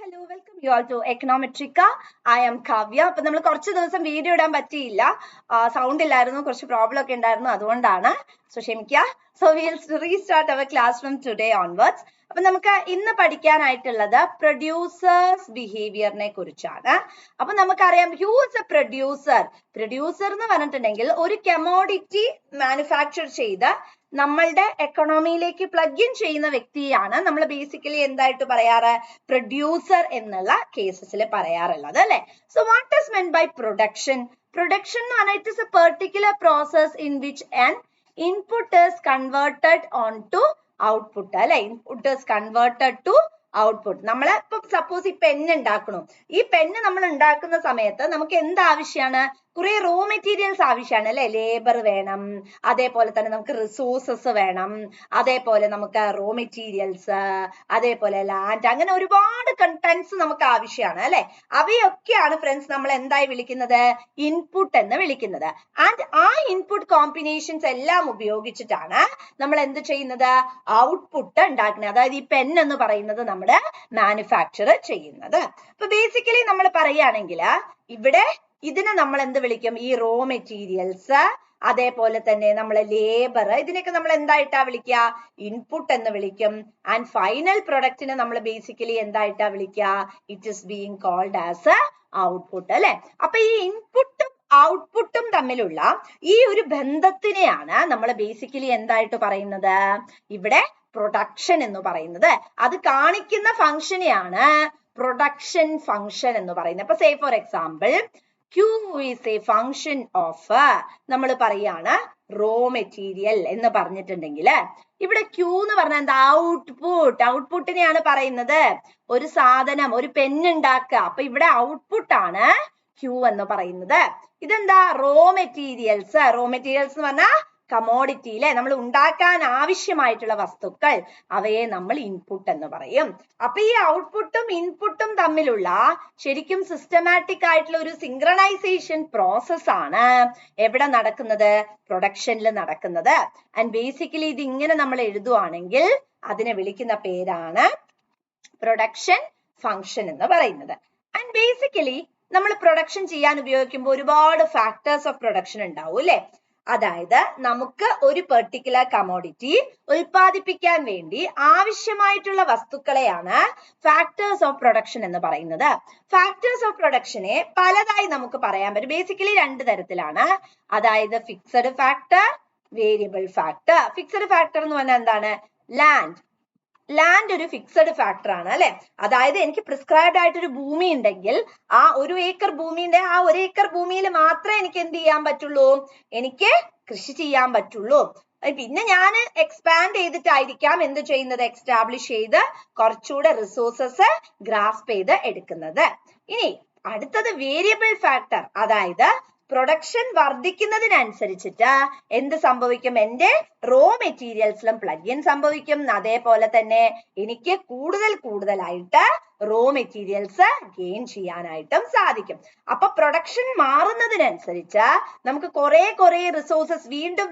Hello, welcome you all to Econometrica. I am Kavya. അപ്പോൾ നമ്മൾ കുറച്ച് ദിവസം വീഡിയോ ഇടാൻ പറ്റിയില്ല, സൗണ്ട് ഇല്ലായിരുന്നു, കുറച്ച് പ്രോബ്ലം ഒക്കെ ഉണ്ടായിരുന്നു, അതുകൊണ്ടാണ്. സോ ക്ഷമിക്കുക. So will restart our class from today onwards. അപ്പൊ നമുക്ക് ഇന്ന് പഠിക്കാനായിട്ടുള്ളത് പ്രൊഡ്യൂസേഴ്സ് ബിഹേവിയറിനെ കുറിച്ചാണ്. അപ്പൊ നമുക്കറിയാം ഹ്യൂസ് എ പ്രൊഡ്യൂസർ. പ്രൊഡ്യൂസർ എന്ന് പറഞ്ഞിട്ടുണ്ടെങ്കിൽ ഒരു കമോഡിറ്റി മാനുഫാക്ചർ ചെയ്ത് നമ്മളുടെ എക്കണോമിയിലേക്ക് പ്ലഗ് ഇൻ ചെയ്യുന്ന വ്യക്തിയാണ് നമ്മൾ ബേസിക്കലി എന്തായിട്ട് പറയാറ്, പ്രൊഡ്യൂസർ എന്നുള്ള കേസസിൽ പറയാറുള്ളത് അല്ലെ. So what is meant by production? Production എന്ന് പറഞ്ഞാൽ it is a particular process in which an input is converted on to output അല്ലെ. Input is converted to output. നമ്മൾ ഇപ്പൊ സപ്പോസ് ഈ പെൻ ഉണ്ടാക്കണം. ഈ പെന്ന് നമ്മൾ ഉണ്ടാക്കുന്ന സമയത്ത് നമുക്ക് എന്ത് ആവശ്യമാണ്? കുറെ റോ മെറ്റീരിയൽസ് ആവശ്യമാണ് അല്ലെ. ലേബർ വേണം, അതേപോലെ തന്നെ നമുക്ക് റിസോഴ്സസ് വേണം, അതേപോലെ നമുക്ക് റോ മെറ്റീരിയൽസ്, അതേപോലെ ലാൻഡ്, അങ്ങനെ ഒരുപാട് കണ്ടന്റ്സ് നമുക്ക് ആവശ്യമാണ് അല്ലെ. അവയൊക്കെയാണ് ഫ്രണ്ട്സ് നമ്മൾ എന്തായി വിളിക്കുന്നത്? ഇൻപുട്ട് എന്ന് വിളിക്കുന്നത്. ആൻഡ് ആ ഇൻപുട്ട് കോമ്പിനേഷൻസ് എല്ലാം ഉപയോഗിച്ചിട്ടാണ് നമ്മൾ എന്ത് ചെയ്യുന്നത്? ഔട്ട്പുട്ട് ഉണ്ടാക്കുന്നത്. അതായത് ഈ പെൻ എന്ന് പറയുന്നത് നമ്മുടെ മാനുഫാക്ചർ ചെയ്യുന്നത്. അപ്പൊ ബേസിക്കലി നമ്മൾ പറയുകയാണെങ്കിൽ ഇവിടെ ഇതിനെ നമ്മൾ എന്ത് വിളിക്കും? ഈ റോ മെറ്റീരിയൽസ്, അതേപോലെ തന്നെ നമ്മളെ ലേബർ, ഇതിനൊക്കെ നമ്മൾ എന്തായിട്ടാ വിളിക്കുക? ഇൻപുട്ട് എന്ന് വിളിക്കും. ആൻഡ് ഫൈനൽ പ്രൊഡക്റ്റിനെ നമ്മൾ ബേസിക്കലി എന്തായിട്ടാ വിളിക്കുക? It is being called as output അല്ലെ. അപ്പൊ ഈ ഇൻപുട്ടും ഔട്ട്പുട്ടും തമ്മിലുള്ള ഈ ഒരു ബന്ധത്തിനെയാണ് നമ്മൾ ബേസിക്കലി എന്തായിട്ട് പറയുന്നത്? ഇവിടെ പ്രൊഡക്ഷൻ എന്ന് പറയുന്നത്. അത് കാണിക്കുന്ന ഫംഗ്ഷനെയാണ് പ്രൊഡക്ഷൻ ഫംഗ്ഷൻ എന്ന് പറയുന്നത്. അപ്പൊ say for example Q is a function of നമ്മൾ പറയാണ് റോ മെറ്റീരിയൽ എന്ന് പറഞ്ഞിട്ടുണ്ടെങ്കിൽ ഇവിടെ Q എന്ന് പറഞ്ഞാൽ എന്താ? ഔട്ട്പുട്ട്. ഔട്ട്പുട്ടിനെയാണ് പറയുന്നത്. ഒരു സാധനം, ഒരു പെൻ ഉണ്ടാക്കുക. അപ്പൊ ഇവിടെ ഔട്ട്പുട്ട് ആണ് Q എന്ന് പറയുന്നത്. ഇതെന്താ? Raw materials. റോ മെറ്റീരിയൽസ് എന്ന് പറഞ്ഞാൽ കമോഡിറ്റി അല്ലെ, നമ്മൾ ഉണ്ടാക്കാൻ ആവശ്യമായിട്ടുള്ള വസ്തുക്കൾ, അവയെ നമ്മൾ ഇൻപുട്ട് എന്ന് പറയും. അപ്പൊ ഈ ഔട്ട്പുട്ടും ഇൻപുട്ടും തമ്മിലുള്ള ശരിക്കും സിസ്റ്റമാറ്റിക് ആയിട്ടുള്ള ഒരു സിങ്ക്രണൈസേഷൻ പ്രോസസ് ആണ് എവിടെ നടക്കുന്നത്? പ്രൊഡക്ഷനിൽ നടക്കുന്നത്. ആൻഡ് ബേസിക്കലി ഇത് ഇങ്ങനെ നമ്മൾ എഴുതുവാണെങ്കിൽ അതിനെ വിളിക്കുന്ന പേരാണ് പ്രൊഡക്ഷൻ ഫംഗ്ഷൻ എന്ന് പറയുന്നത്. ആൻഡ് ബേസിക്കലി നമ്മൾ പ്രൊഡക്ഷൻ ചെയ്യാൻ ഉപയോഗിക്കുമ്പോൾ ഒരുപാട് ഫാക്ടേഴ്സ് ഓഫ് പ്രൊഡക്ഷൻ ഉണ്ടാവും അല്ലെ. അതായത് നമുക്ക് ഒരു പെർട്ടിക്കുലർ കമോഡിറ്റി ഉൽപ്പാദിപ്പിക്കാൻ വേണ്ടി ആവശ്യമായിട്ടുള്ള വസ്തുക്കളെയാണ് ഫാക്ടേഴ്സ് ഓഫ് പ്രൊഡക്ഷൻ എന്ന് പറയുന്നത്. ഫാക്ടേഴ്സ് ഓഫ് പ്രൊഡക്ഷനെ പലതായി നമുക്ക് പറയാൻ പറ്റും. ബേസിക്കലി രണ്ട് തരത്തിലാണ്. അതായത് fixed factor, variable factor. Fixed factor എന്ന് പറഞ്ഞാൽ എന്താണ്? ലാൻഡ് ഒരു ഫിക്സഡ് ഫാക്ടർ ആണ് അല്ലെ. അതായത് എനിക്ക് പ്രിസ്ക്രൈബ്ഡ് ആയിട്ടൊരു ഭൂമി ഉണ്ടെങ്കിൽ ആ 1 ഏക്കർ ഭൂമിന്റെ ആ 1 ഏക്കർ ഭൂമിയിൽ മാത്രമേ എനിക്ക് എന്ത് ചെയ്യാൻ പറ്റുള്ളൂ? എനിക്ക് കൃഷി ചെയ്യാൻ പറ്റുള്ളൂ. പിന്നെ ഞാൻ എക്സ്പാൻഡ് ചെയ്തിട്ടായിരിക്കാം എന്ത് ചെയ്യുന്നത്? എക്സ്റ്റാബ്ലിഷ് ചെയ്ത് കുറച്ചുകൂടെ റിസോഴ്സസ് ഗ്രാസ്പ് ചെയ്ത് എടുക്കുന്നത്. ഇനി അടുത്തത് വേരിയബിൾ ഫാക്ടർ. അതായത് പ്രൊഡക്ഷൻ വർദ്ധിക്കുന്നതിനനുസരിച്ചിട്ട് എന്ത് സംഭവിക്കും? എന്റെ റോ മെറ്റീരിയൽസിലും പ്ലഗ് ഇൻ സംഭവിക്കും. അതേപോലെ തന്നെ എനിക്ക് കൂടുതലായിട്ട് റോ മെറ്റീരിയൽസ് ഗെയിൻ ചെയ്യാനായിട്ടും സാധിക്കും. അപ്പൊ പ്രൊഡക്ഷൻ മാറുന്നതിനനുസരിച്ച് നമുക്ക് കുറെ റിസോഴ്സസ് വീണ്ടും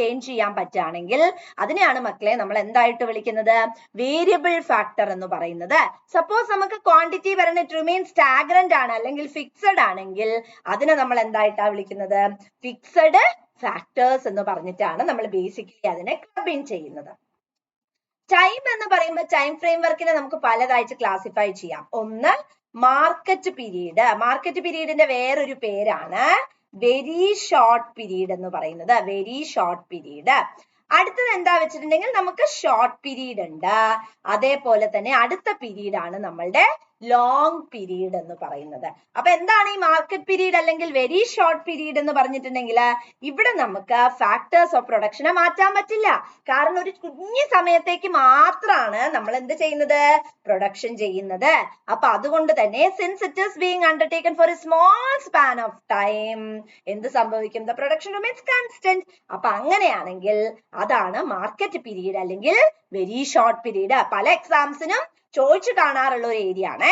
ഗെയിൻ ചെയ്യാൻ പറ്റുകയാണെങ്കിൽ അതിനെയാണ് മക്കളെ നമ്മൾ എന്തായിട്ട് വിളിക്കുന്നത്? വേരിയബിൾ ഫാക്ടർ എന്ന് പറയുന്നത്. സപ്പോസ് നമുക്ക് ക്വാണ്ടിറ്റി വരുന്ന ഇറ്റ് റിമെയിൻ സ്റ്റാഗ്നന്റ് ആണ് അല്ലെങ്കിൽ ഫിക്സഡ് ആണെങ്കിൽ അതിനെ നമ്മൾ എന്തായിട്ടാ വിളിക്കുന്നത്? ഫിക്സഡ് ഫാക്ടേഴ്സ് എന്ന് പറഞ്ഞിട്ടാണ് നമ്മൾ ബേസിക്കലി അതിനെ ക്ലബ് ഇൻ ചെയ്യുന്നത്. ടൈം എന്ന് പറയുമ്പോൾ ടൈം ഫ്രെയിം വർക്കിനെ നമുക്ക് പലതായിട്ട് ക്ലാസിഫൈ ചെയ്യാം. ഒന്ന് മാർക്കറ്റ് പീരീഡ്. മാർക്കറ്റ് പീരീഡിന്റെ വേറൊരു പേരാണ് വെരി ഷോർട്ട് പീരീഡ് എന്ന് പറയുന്നത്. Very short period. അടുത്തത് എന്താ വെച്ചിട്ടുണ്ടെങ്കിൽ നമുക്ക് ഷോർട്ട് പീരീഡ് ഉണ്ട്. അതേപോലെ തന്നെ അടുത്ത പീരീഡ് ആണ് നമ്മളുടെ ലോങ് പീരീഡ് എന്ന് പറയുന്നത്. അപ്പൊ എന്താണ് ഈ മാർക്കറ്റ് പീരീഡ് അല്ലെങ്കിൽ വെരി ഷോർട്ട് പീരീഡ് എന്ന് പറഞ്ഞിട്ടുണ്ടെങ്കിൽ ഇവിടെ നമുക്ക് ഫാക്ടേഴ്സ് ഓഫ് പ്രൊഡക്ഷനെ മാറ്റാൻ പറ്റില്ല. കാരണം ഒരു കുഞ്ഞു സമയത്തേക്ക് മാത്രമാണ് നമ്മൾ എന്ത് ചെയ്യുന്നത്? പ്രൊഡക്ഷൻ ചെയ്യുന്നത്. അപ്പൊ അതുകൊണ്ട് തന്നെ since it is being undertaken for a small span of time എന്ത് സംഭവിക്കും? The production remains constant. അപ്പൊ അങ്ങനെയാണെങ്കിൽ അതാണ് മാർക്കറ്റ് പീരീഡ് അല്ലെങ്കിൽ വെരി ഷോർട്ട് പീരീഡ്. പല എക്സാംസിനും ചോദിച്ചു കാണാറുള്ള ഒരു ഏരിയ ആണ്.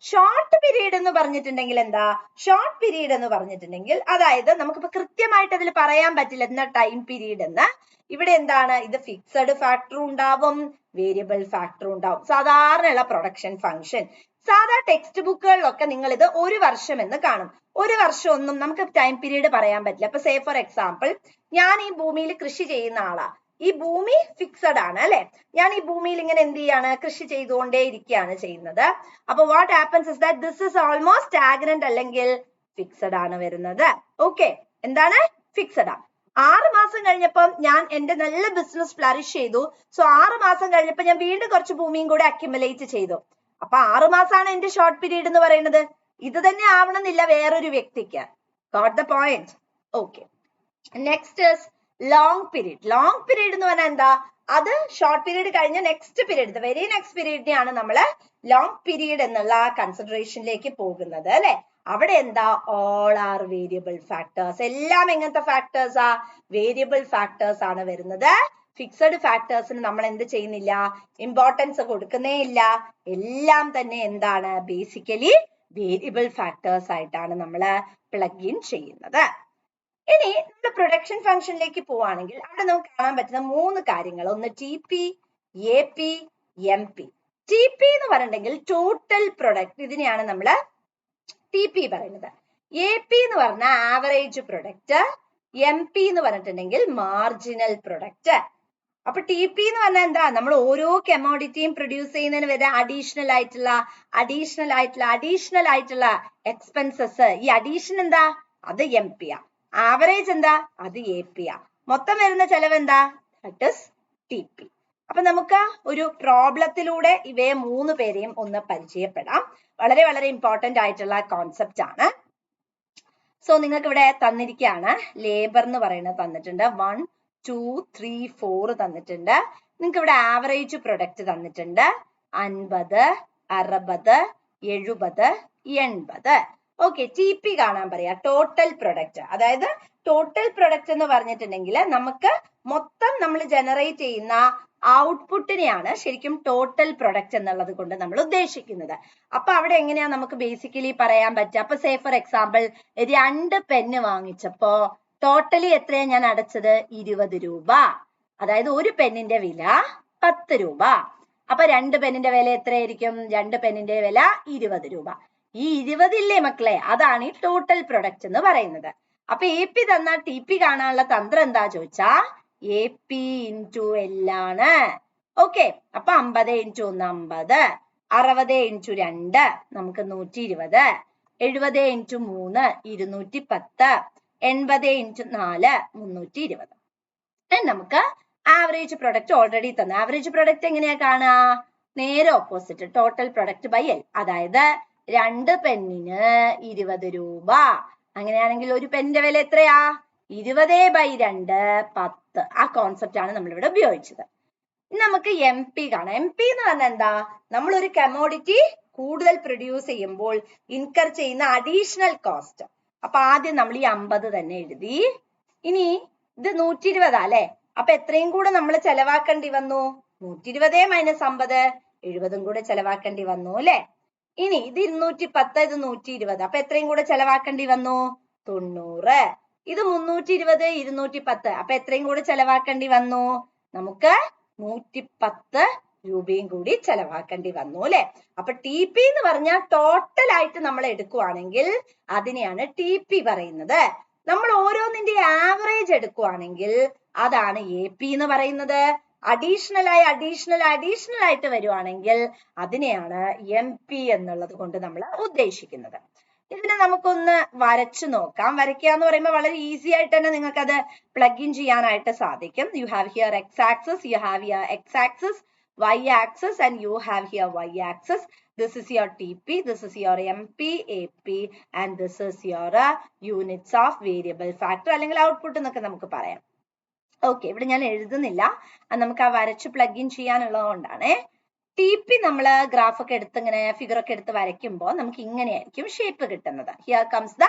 ഷോർട്ട് പീരീഡ് എന്ന് പറഞ്ഞിട്ടുണ്ടെങ്കിൽ എന്താ? ഷോർട്ട് പീരീഡ് എന്ന് പറഞ്ഞിട്ടുണ്ടെങ്കിൽ അതായത് നമുക്കിപ്പോ കൃത്യമായിട്ട് അതിൽ പറയാൻ പറ്റില്ല എന്നാ ടൈം പീരീഡ് എന്ന്. ഇവിടെ എന്താണ്? ഇത് ഫിക്സഡ് ഫാക്ടർ ഉണ്ടാവും, വേരിയബിൾ ഫാക്ടർ ഉണ്ടാവും. സാധാരണയുള്ള പ്രൊഡക്ഷൻ ഫംഗ്ഷൻ സാധാ ടെക്സ്റ്റ് ബുക്കുകളിലൊക്കെ നിങ്ങൾ ഇത് 1 വർഷം എന്ന് കാണും. 1 വർഷം ഒന്നും നമുക്ക് ടൈം പീരീഡ് പറയാൻ പറ്റില്ല. അപ്പൊ സേ ഫോർ എക്സാമ്പിൾ, ഞാൻ ഈ ഭൂമിയിൽ കൃഷി ചെയ്യുന്ന ആളാ. ഈ ഭൂമി ഫിക്സഡ് ആണ് അല്ലെ. ഞാൻ ഈ ഭൂമിയിൽ ഇങ്ങനെ എന്ത് ചെയ്യാണ്, കൃഷി ചെയ്തുകൊണ്ടേ ഇരിക്കുകയാണ് ചെയ്യുന്നത്. അപ്പൊ what happens is that this is almost stagnant അല്ലെങ്കിൽ ഫിക്സഡ് ആണ് വരുന്നത്. ഓക്കെ, എന്താണ് ഫിക്സഡ് ആ. 6 മാസം കഴിഞ്ഞപ്പം ഞാൻ എന്റെ നല്ല ബിസിനസ് ഫ്ലറിഷ് ചെയ്തു. സോ 6 മാസം കഴിഞ്ഞപ്പോ ഞാൻ വീണ്ടും കുറച്ച് ഭൂമിയും കൂടെ അക്യുമുലേറ്റ് ചെയ്തു. അപ്പൊ 6 മാസമാണ് എന്റെ ഷോർട്ട് പീരീഡ് എന്ന് പറയുന്നത്. ഇത് തന്നെ ആവണമെന്നില്ല വേറൊരു വ്യക്തിക്ക്. Got the point? Okay. Next long period. Long period എന്ന് പറഞ്ഞാൽ എന്താ, അത് ഷോർട്ട് പീരീഡ് കഴിഞ്ഞ next period, the very next പീരീഡിനെയാണ് നമ്മൾ ലോങ് പീരീഡ് എന്നുള്ള കൺസിഡറേഷനിലേക്ക് പോകുന്നത് അല്ലെ. അവിടെ എന്താ, ഓൾ ആർ വേരിയബിൾ ഫാക്ടേഴ്സ്. എല്ലാം എങ്ങനത്തെ ഫാക്ടേഴ്സാ, വേരിയബിൾ ഫാക്ടേഴ്സ് ആണ് വരുന്നത്. ഫിക്സഡ് ഫാക്ടേഴ്സിന് നമ്മൾ എന്ത് ചെയ്യുന്നില്ല, ഇമ്പോർട്ടൻസ് കൊടുക്കുന്നേ ഇല്ല. എല്ലാം തന്നെ എന്താണ്, ബേസിക്കലി വേരിയബിൾ ഫാക്ടേഴ്സ് ആയിട്ടാണ് നമ്മൾ പ്ലഗ് ഇൻ ചെയ്യുന്നത്. ഇനി നമ്മൾ പ്രൊഡക്ഷൻ ഫംഗ്ഷനിലേക്ക് പോവാണെങ്കിൽ അവിടെ നമുക്ക് കാണാൻ പറ്റുന്ന 3 കാര്യങ്ങൾ. ഒന്ന് TP, AP, MP. TP എന്ന് പറഞ്ഞിട്ടുണ്ടെങ്കിൽ ടോട്ടൽ പ്രൊഡക്റ്റ്, ഇതിനെയാണ് നമ്മൾ TP പറയുന്നത്. AP എന്ന് പറഞ്ഞാൽ ആവറേജ് പ്രൊഡക്റ്റ്, MP എന്ന് പറഞ്ഞിട്ടുണ്ടെങ്കിൽ മാർജിനൽ പ്രൊഡക്റ്റ്. അപ്പൊ TP എന്ന് പറഞ്ഞാൽ എന്താ, നമ്മൾ ഓരോ കമോഡിറ്റിയും പ്രൊഡ്യൂസ് ചെയ്യുന്നതിന് വരെ അഡീഷണൽ ആയിട്ടുള്ള എക്സ്പെൻസസ്. ഈ അഡീഷൻ എന്താ, അത് MP ആ. ആവറേജ് എന്താ, അത് AP ആ. മൊത്തം വരുന്ന ചെലവ് എന്താ, ദാറ്റ് ഈസ് TP. അപ്പൊ നമുക്ക് ഒരു പ്രോബ്ലത്തിലൂടെ ഇവയെ 3 പേരെയും ഒന്ന് പരിചയപ്പെടാം. വളരെ വളരെ ഇമ്പോർട്ടന്റ് ആയിട്ടുള്ള കോൺസെപ്റ്റ് ആണ്. സോ നിങ്ങൾക്ക് ഇവിടെ തന്നിരിക്കുകയാണ്, ലേബർ എന്ന് പറയുന്നത് തന്നിട്ടുണ്ട്. 1, 2, 3, 4 തന്നിട്ടുണ്ട്. നിങ്ങൾക്ക് ഇവിടെ ആവറേജ് പ്രൊഡക്റ്റ് തന്നിട്ടുണ്ട്. 50, 60, 70, 80. ഓക്കെ, TP കാണാൻ പറയാ, ടോട്ടൽ പ്രൊഡക്റ്റ്. അതായത് ടോട്ടൽ പ്രൊഡക്റ്റ് എന്ന് പറഞ്ഞിട്ടുണ്ടെങ്കിൽ നമുക്ക് മൊത്തം നമ്മൾ ജനറേറ്റ് ചെയ്യുന്ന ഔട്ട്പുട്ടിനെയാണ് ശരിക്കും ടോട്ടൽ പ്രൊഡക്റ്റ് എന്നുള്ളത് കൊണ്ട് നമ്മൾ ഉദ്ദേശിക്കുന്നത്. അപ്പൊ അവിടെ എങ്ങനെയാ നമുക്ക് ബേസിക്കലി പറയാൻ പറ്റുക. അപ്പൊ സേ ഫോർ എക്സാമ്പിൾ 2 പെന്ന് വാങ്ങിച്ചപ്പോ ടോട്ടലി എത്രയാ ഞാൻ അടച്ചത്, 20 രൂപ. അതായത് ഒരു പെന്നിന്റെ വില 10 രൂപ. അപ്പൊ 2 പെന്നിന്റെ വില എത്രയായിരിക്കും, 2 പെന്നിന്റെ വില 20 രൂപ. ഈ 20 ഇല്ലേ മക്കളെ, അതാണ് ഈ ടോട്ടൽ പ്രൊഡക്റ്റ് എന്ന് പറയുന്നത്. അപ്പൊ AP തന്ന TP കാണാനുള്ള തന്ത്രം എന്താ ചോദിച്ചാ, AP ഇൻറ്റു L ആണ്. ഓക്കെ, അപ്പൊ 50 ഇൻറ്റു 1 50, 60 ഇൻറ്റു 2 നമുക്ക് 120, 70 ഇൻറ്റു 3 210, 80 ഇൻറ്റു 4 320. നമുക്ക് ആവറേജ് പ്രൊഡക്റ്റ് ഓൾറെഡി തന്നു. ആവറേജ് പ്രൊഡക്റ്റ് എങ്ങനെയാ കാണുക, നേരെ opposite, total product by L. അതായത് 2 പെന്നിന് 20 രൂപ. അങ്ങനെയാണെങ്കിൽ ഒരു പെന്നിന്റെ വില എത്രയാ, 20/2 10. ആ കോൺസെപ്റ്റ് ആണ് നമ്മൾ ഇവിടെ ഉപയോഗിച്ചത്. ഇനി നമുക്ക് MP കാണാം. MP എന്ന് പറഞ്ഞാൽ എന്താ, നമ്മൾ ഒരു കമോഡിറ്റി കൂടുതൽ പ്രൊഡ്യൂസ് ചെയ്യുമ്പോൾ ഇൻകർ ചെയ്യുന്ന അഡീഷണൽ കോസ്റ്റ്. അപ്പൊ ആദ്യം നമ്മൾ ഈ 50 തന്നെ എഴുതി. ഇനി ഇത് 120 അല്ലെ, അപ്പൊ എത്രയും കൂടെ നമ്മൾ ചെലവാക്കേണ്ടി വന്നു, 120 മൈനസ് 50, 70 കൂടെ ചെലവാക്കേണ്ടി വന്നു അല്ലെ. ഇനി ഇത് 210, ഇത് 120, അപ്പൊ എത്രയും കൂടെ ചെലവാക്കേണ്ടി വന്നു, 90. ഇത് 320, 210, അപ്പൊ എത്രയും കൂടെ ചെലവാക്കേണ്ടി വന്നു, നമുക്ക് 110 രൂപയും കൂടി ചെലവാക്കേണ്ടി വന്നു അല്ലെ. അപ്പൊ TP എന്ന് പറഞ്ഞാൽ ടോട്ടൽ ആയിട്ട് നമ്മൾ എടുക്കുവാണെങ്കിൽ അതിനെയാണ് TP പറയുന്നത്. നമ്മൾ ഓരോന്നിന്റെ ആവറേജ് എടുക്കുവാണെങ്കിൽ അതാണ് AP എന്ന് പറയുന്നത്. അഡീഷണൽ ആയിട്ട് വരുവാണെങ്കിൽ അതിനെയാണ് MP എന്നുള്ളത് കൊണ്ട് നമ്മൾ ഉദ്ദേശിക്കുന്നത്. ഇതിനെ നമുക്കൊന്ന് വരച്ചു നോക്കാം. വരയ്ക്കുക എന്ന് പറയുമ്പോൾ വളരെ ഈസി ആയിട്ട് തന്നെ നിങ്ങൾക്ക് അത് പ്ലഗ് ഇൻ ചെയ്യാനായിട്ട് സാധിക്കും. You have here X axis, you have here X axis, y axis, and you have here y axis. This is your TP, this is your MP, AP, and this is your units of variable factor അല്ലെങ്കിൽ output എന്നൊക്കെ നമുക്ക് പറയാം. Okay, ഇവിടെ ഞാൻ എഴുതുന്നില്ല, നമുക്ക് ആ വരച്ച് പ്ലഗ് ഇൻ ചെയ്യാനുള്ളത് കൊണ്ടാണ്. TP നമ്മൾ ഗ്രാഫ് ഒക്കെ എടുത്ത് ഇങ്ങനെ ഫിഗർ ഒക്കെ എടുത്ത് വരയ്ക്കുമ്പോൾ നമുക്ക് ഇങ്ങനെയായിരിക്കും ഷേപ്പ് കിട്ടുന്നത്. Here comes the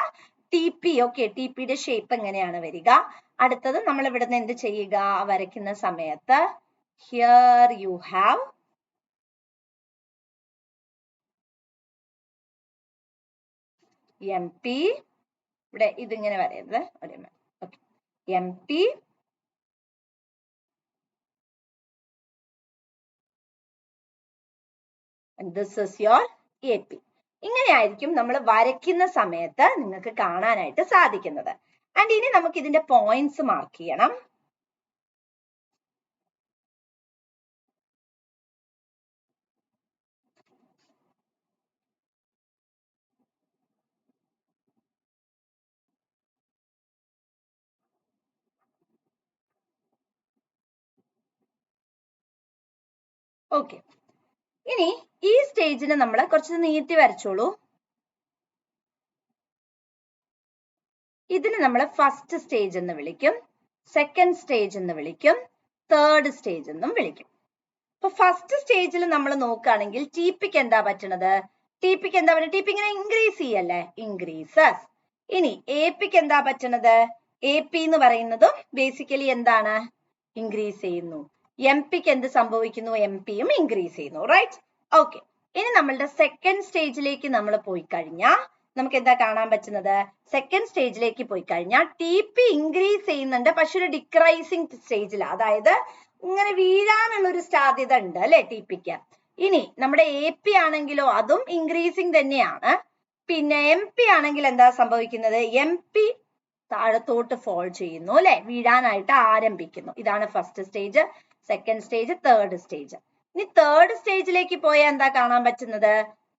TP. Okay, TPയുടെ ഷേപ്പ് എങ്ങനെയാണ് വരിക. അടുത്തത് നമ്മൾ ഇവിടുന്ന് എന്ത് ചെയ്യുക, വരയ്ക്കുന്ന സമയത്ത് here you have MP. ഇവിടെ ഇതിങ്ങനെ വരരുത്, okay, MP, and this is your AP. ഇങ്ങനെയായിരിക്കും നമ്മൾ വരയ്ക്കുന്ന സമയത്ത് നിങ്ങൾക്ക് കാണാനായിട്ട് സാധിക്കുന്നത്. ആൻഡ് ഇനി നമുക്ക് ഇതിന്റെ പോയിന്റ്സ് മാർക്ക് ചെയ്യണം. ഓക്കെ, ഇനി ഈ സ്റ്റേജിന് നമ്മൾ കുറച്ച് നീട്ടി വരച്ചോളൂ. ഇതിന് നമ്മൾ ഫസ്റ്റ് സ്റ്റേജ് എന്ന് വിളിക്കും, സെക്കൻഡ് സ്റ്റേജ് എന്ന് വിളിക്കും, തേർഡ് സ്റ്റേജ് എന്നും വിളിക്കും. അപ്പൊ ഫസ്റ്റ് സ്റ്റേജിൽ നമ്മൾ നോക്കുകയാണെങ്കിൽ TPക്ക് എന്താ പറ്റണത്? TPക്ക് എന്താ പറയുക? TP ഇങ്ങനെ ഇൻക്രീസ് ചെയ്യല്ലേ, ഇൻക്രീസസ്. ഇനി APക്ക് എന്താ പറ്റണത്? AP എന്ന് പറയുന്നതും ബേസിക്കലി എന്താണ്? ഇൻക്രീസ് ചെയ്യുന്നു. MPക്ക് എന്ത് സംഭവിക്കുന്നു? MPയും ഇൻക്രീസ് ചെയ്യുന്നു, റൈറ്റ്? ഓക്കെ, ഇനി നമ്മളുടെ സെക്കൻഡ് സ്റ്റേജിലേക്ക് നമ്മൾ പോയി കഴിഞ്ഞാൽ നമുക്ക് എന്താ കാണാൻ പറ്റുന്നത്? സെക്കൻഡ് സ്റ്റേജിലേക്ക് പോയി കഴിഞ്ഞാൽ TP ഇൻക്രീസ് ചെയ്യുന്നുണ്ട്, പക്ഷെ ഒരു ഡിക്രൈസിങ് സ്റ്റേജിലാണ്. അതായത് ഇങ്ങനെ വീഴാനുള്ള ഒരു സാധ്യത ഉണ്ട് അല്ലെ TPക്ക്. ഇനി നമ്മുടെ AP ആണെങ്കിലോ അതും ഇൻക്രീസിങ് തന്നെയാണ്. പിന്നെ MP ആണെങ്കിൽ എന്താ സംഭവിക്കുന്നത്? MP താഴത്തോട്ട് ഫോൾ ചെയ്യുന്നു അല്ലെ, വീഴാനായിട്ട് ആരംഭിക്കുന്നു. ഇതാണ് first stage, second stage, third stage. ഇനി തേർഡ് സ്റ്റേജിലേക്ക് പോയാൽ എന്താ കാണാൻ പറ്റുന്നത്?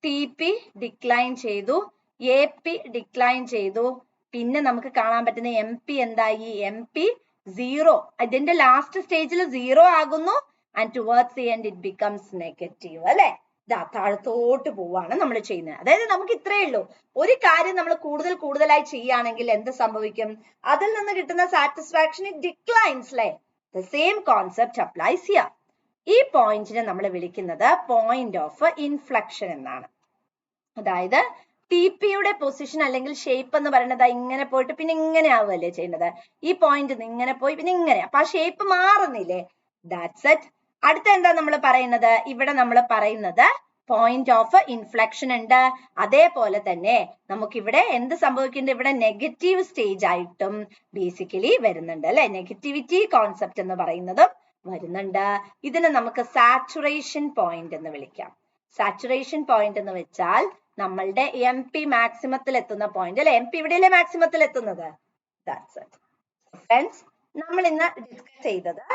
TP ഡിക്ലൈൻ ചെയ്തു, AP ഡിക്ലൈൻ ചെയ്തു, പിന്നെ നമുക്ക് കാണാൻ പറ്റുന്ന MP എന്തായി? MP 0. ഇതിന്റെ ലാസ്റ്റ് സ്റ്റേജിൽ 0 ആകുന്നു. And towards the end it becomes negative അല്ലെ. താഴത്തോട്ട് പോവാണ് നമ്മൾ ചെയ്യുന്നത്. അതായത് നമുക്ക് ഇത്രയേ ഉള്ളൂ, ഒരു കാര്യം നമ്മൾ കൂടുതലായി ചെയ്യുകയാണെങ്കിൽ എന്ത് സംഭവിക്കും? അതിൽ നിന്ന് കിട്ടുന്ന സാറ്റിസ്ഫാക്ഷൻ ഇറ്റ് ഡിക്ലൈൻസ് അല്ലെ. ദ സെയിം കോൺസെപ്റ്റ് അപ്ലൈസ് ചെയ്യാം. ഈ പോയിന്റിനെ നമ്മൾ വിളിക്കുന്നത് പോയിന്റ് ഓഫ് ഇൻഫ്ലക്ഷൻ എന്നാണ്. അതായത് TPയുടെ പൊസിഷൻ അല്ലെങ്കിൽ ഷേപ്പ് എന്ന് പറയുന്നത് ഇങ്ങനെ പോയിട്ട് പിന്നെ ഇങ്ങനെ ആവുകയല്ലേ ചെയ്യുന്നത്. ഈ പോയിന്റ് ഇങ്ങനെ പോയി പിന്നെ ഇങ്ങനെ, അപ്പൊ ആ ഷേപ്പ് മാറുന്നില്ലേ? That's it. അടുത്ത എന്താ നമ്മൾ പറയുന്നത്? ഇവിടെ നമ്മൾ പറയുന്നത് പോയിന്റ് ഓഫ് ഇൻഫ്ലക്ഷൻ ഉണ്ട്. അതേപോലെ തന്നെ നമുക്കിവിടെ എന്ത് സംഭവിക്കുന്നുണ്ട്? ഇവിടെ നെഗറ്റീവ് സ്റ്റേജ് ആയിട്ടും ബേസിക്കലി വരുന്നുണ്ട് അല്ലെ. നെഗറ്റിവിറ്റി കോൺസെപ്റ്റ് എന്ന് പറയുന്നതും വരുന്നുണ്ട്. ഇതിനെ നമുക്ക് സാച്ചുറേഷൻ പോയിന്റ് എന്ന് വിളിക്കാം. സാച്ചുറേഷൻ പോയിന്റ് എന്ന് വെച്ചാൽ നമ്മളുടെ MP മാക്സിമത്തിൽ എത്തുന്ന പോയിന്റ് അല്ലെ. MP ഇവിടെയല്ലേ മാക്സിമത്തിൽ എത്തുന്നത്. That's it. ഫ്രണ്ട്സ്, നമ്മൾ ഇന്ന് ഡിസ്കസ് ചെയ്തത്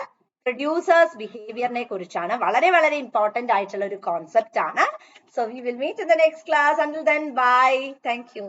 പ്രൊഡ്യൂസേഴ്സ് ബിഹേവിയറിനെ കുറിച്ചാണ്. വളരെ ഇമ്പോർട്ടന്റ് ആയിട്ടുള്ള ഒരു കോൺസെപ്റ്റ് ആണ്. So we will meet in the next class. Until then, bye. Thank you.